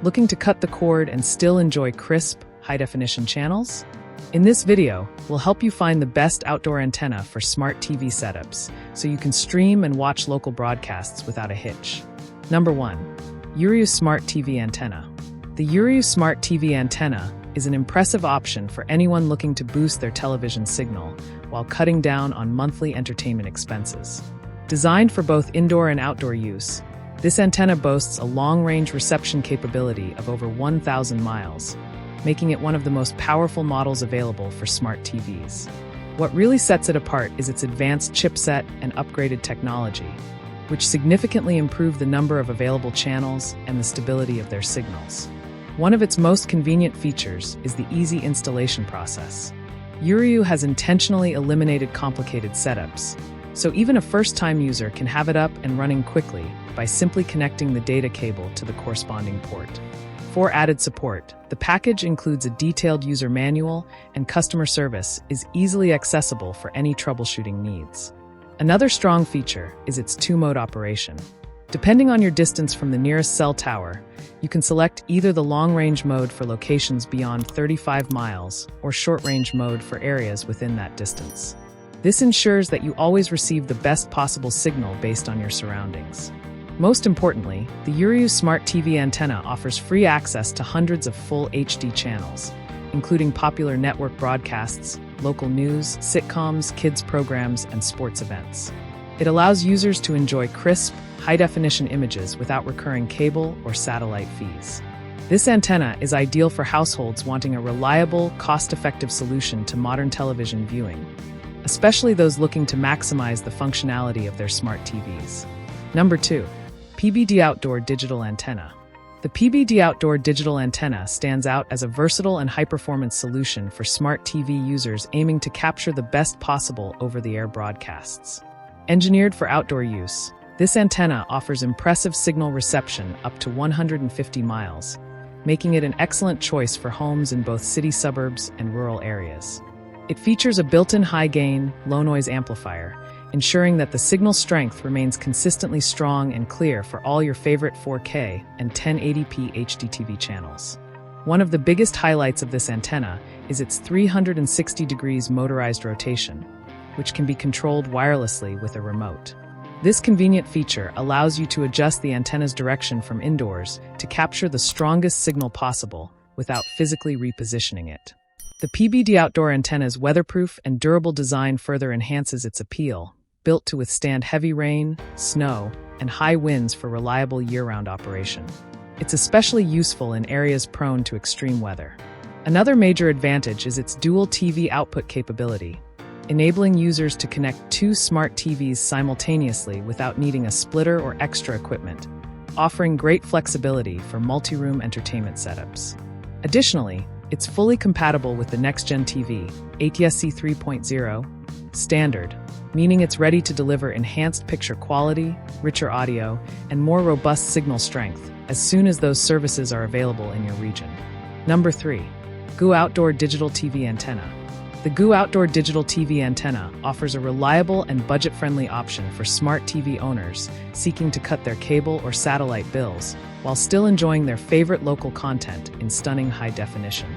Looking to cut the cord and still enjoy crisp, high-definition channels? In this video, we'll help you find the best outdoor antenna for smart TV setups, so you can stream and watch local broadcasts without a hitch. Number 1. Uriiu Smart TV Antenna. The Uriiu Smart TV Antenna is an impressive option for anyone looking to boost their television signal while cutting down on monthly entertainment expenses. Designed for both indoor and outdoor use, this antenna boasts a long-range reception capability of over 1,000 miles, making it one of the most powerful models available for smart TVs. What really sets it apart is its advanced chipset and upgraded technology, which significantly improve the number of available channels and the stability of their signals. One of its most convenient features is the easy installation process. Uriiu has intentionally eliminated complicated setups, so even a first-time user can have it up and running quickly by simply connecting the data cable to the corresponding port. For added support, the package includes a detailed user manual, and customer service is easily accessible for any troubleshooting needs. Another strong feature is its two-mode operation. Depending on your distance from the nearest cell tower, you can select either the long-range mode for locations beyond 35 miles or short-range mode for areas within that distance. This ensures that you always receive the best possible signal based on your surroundings. Most importantly, the Uriiu Smart TV Antenna offers free access to hundreds of full HD channels, including popular network broadcasts, local news, sitcoms, kids programs, and sports events. It allows users to enjoy crisp, high-definition images without recurring cable or satellite fees. This antenna is ideal for households wanting a reliable, cost-effective solution to modern television viewing, especially those looking to maximize the functionality of their smart TVs. Number 2. Pbd Outdoor Digital Antenna. The Pbd Outdoor Digital Antenna stands out as a versatile and high-performance solution for smart TV users aiming to capture the best possible over-the-air broadcasts. Engineered for outdoor use, this antenna offers impressive signal reception up to 150 miles, making it an excellent choice for homes in both city suburbs and rural areas. It features a built-in high-gain, low-noise amplifier, ensuring that the signal strength remains consistently strong and clear for all your favorite 4K and 1080p hdtv channels. One of the biggest highlights of this antenna is its 360 degrees motorized rotation, which can be controlled wirelessly with a remote. This convenient feature allows you to adjust the antenna's direction from indoors to capture the strongest signal possible without physically repositioning it. The Pbd Outdoor Antenna's weatherproof and durable design further enhances its appeal, built to withstand heavy rain, snow, and high winds for reliable year-round operation. It's especially useful in areas prone to extreme weather. Another major advantage is its dual TV output capability, enabling users to connect two smart TVs simultaneously without needing a splitter or extra equipment, offering great flexibility for multi-room entertainment setups. Additionally, it's fully compatible with the next-gen TV, ATSC 3.0, standard, meaning it's ready to deliver enhanced picture quality, richer audio, and more robust signal strength as soon as those services are available in your region. Number 3. Uriiu Outdoor Digital TV Antenna. The Uriiu Outdoor Digital TV Antenna offers a reliable and budget-friendly option for smart TV owners seeking to cut their cable or satellite bills while still enjoying their favorite local content in stunning high definition.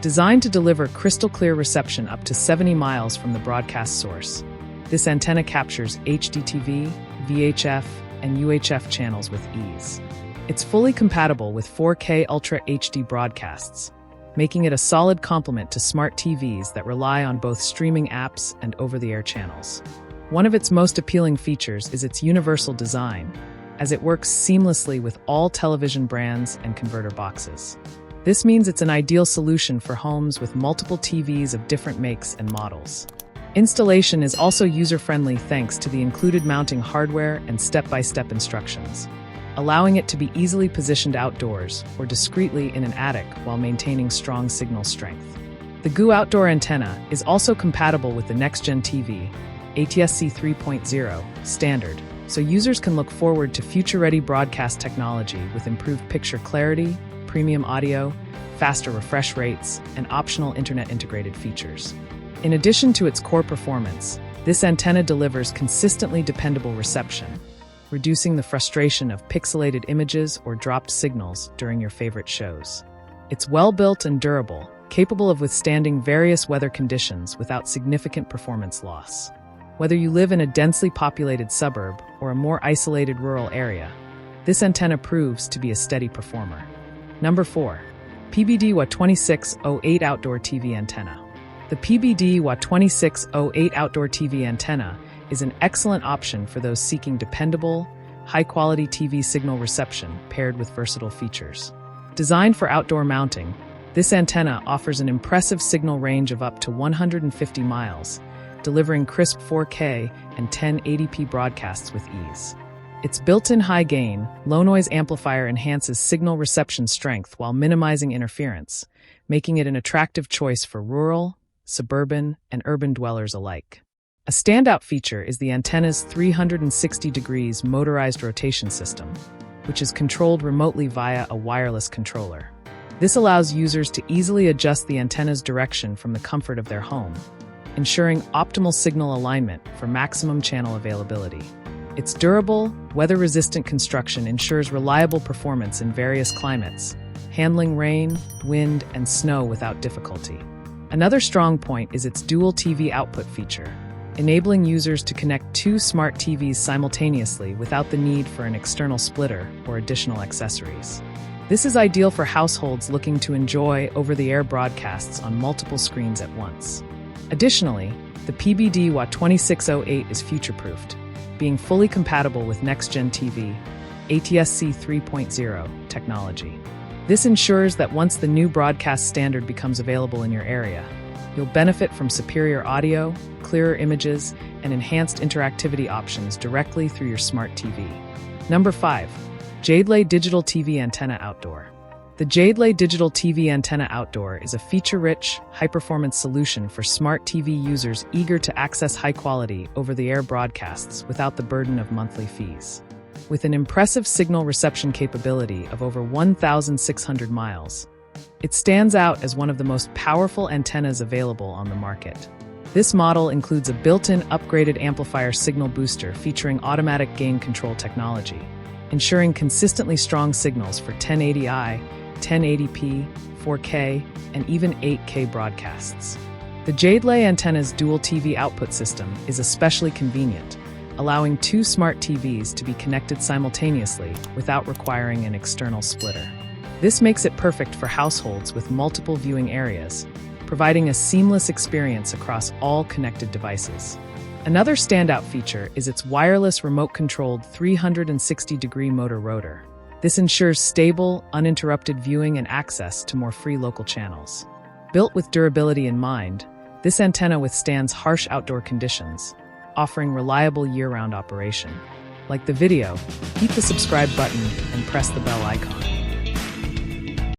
Designed to deliver crystal-clear reception up to 70 miles from the broadcast source, this antenna captures hdtv, VHF, and UHF channels with ease. It's fully compatible with 4K Ultra HD broadcasts, making it a solid complement to smart TVs that rely on both streaming apps and over-the-air channels. One of its most appealing features is its universal design, as it works seamlessly with all television brands and converter boxes. This means it's an ideal solution for homes with multiple TVs of different makes and models. Installation is also user-friendly thanks to the included mounting hardware and step-by-step instructions, allowing it to be easily positioned outdoors or discreetly in an attic while maintaining strong signal strength. The Uriiu Outdoor Antenna is also compatible with the next-gen TV, ATSC 3.0, standard, so users can look forward to future-ready broadcast technology with improved picture clarity, premium audio, faster refresh rates, and optional internet-integrated features. In addition to its core performance, this antenna delivers consistently dependable reception, reducing the frustration of pixelated images or dropped signals during your favorite shows. It's well-built and durable, capable of withstanding various weather conditions without significant performance loss. Whether you live in a densely populated suburb or a more isolated rural area, this antenna proves to be a steady performer. Number 4. Pbd Wa 2608 Outdoor TV Antenna. The Pbd Wa 2608 Outdoor TV Antenna is an excellent option for those seeking dependable, high-quality TV signal reception paired with versatile features. Designed for outdoor mounting, this antenna offers an impressive signal range of up to 150 miles, delivering crisp 4K and 1080p broadcasts with ease. Its built-in high-gain, low-noise amplifier enhances signal reception strength while minimizing interference, making it an attractive choice for rural, suburban, and urban dwellers alike. A standout feature is the antenna's 360 degrees motorized rotation system, which is controlled remotely via a wireless controller. This allows users to easily adjust the antenna's direction from the comfort of their home, ensuring optimal signal alignment for maximum channel availability. Its durable, weather-resistant construction ensures reliable performance in various climates, handling rain, wind, and snow without difficulty. Another strong point is its dual TV output feature, enabling users to connect two smart TVs simultaneously without the need for an external splitter or additional accessories. This is ideal for households looking to enjoy over-the-air broadcasts on multiple screens at once. Additionally, the Pbd Wa 2608 is future-proofed, being fully compatible with next-gen TV, ATSC 3.0 technology. This ensures that once the new broadcast standard becomes available in your area, you'll benefit from superior audio, clearer images, and enhanced interactivity options directly through your smart TV. Number 5. Jadeley Digital TV Antenna Outdoor. The Jadeley Digital TV Antenna Outdoor is a feature-rich, high-performance solution for smart TV users eager to access high-quality, over-the-air broadcasts without the burden of monthly fees. With an impressive signal reception capability of over 1,600 miles, it stands out as one of the most powerful antennas available on the market. This model includes a built-in upgraded amplifier signal booster featuring automatic gain control technology, ensuring consistently strong signals for 1080i, 1080p, 4K, and even 8K broadcasts. The Jadeley antenna's dual TV output system is especially convenient, allowing two smart TVs to be connected simultaneously without requiring an external splitter. This makes it perfect for households with multiple viewing areas, providing a seamless experience across all connected devices. Another standout feature is its wireless remote-controlled 360-degree motor rotor. This ensures stable, uninterrupted viewing and access to more free local channels. Built with durability in mind, this antenna withstands harsh outdoor conditions, offering reliable year-round operation. Like the video, hit the subscribe button and press the bell icon.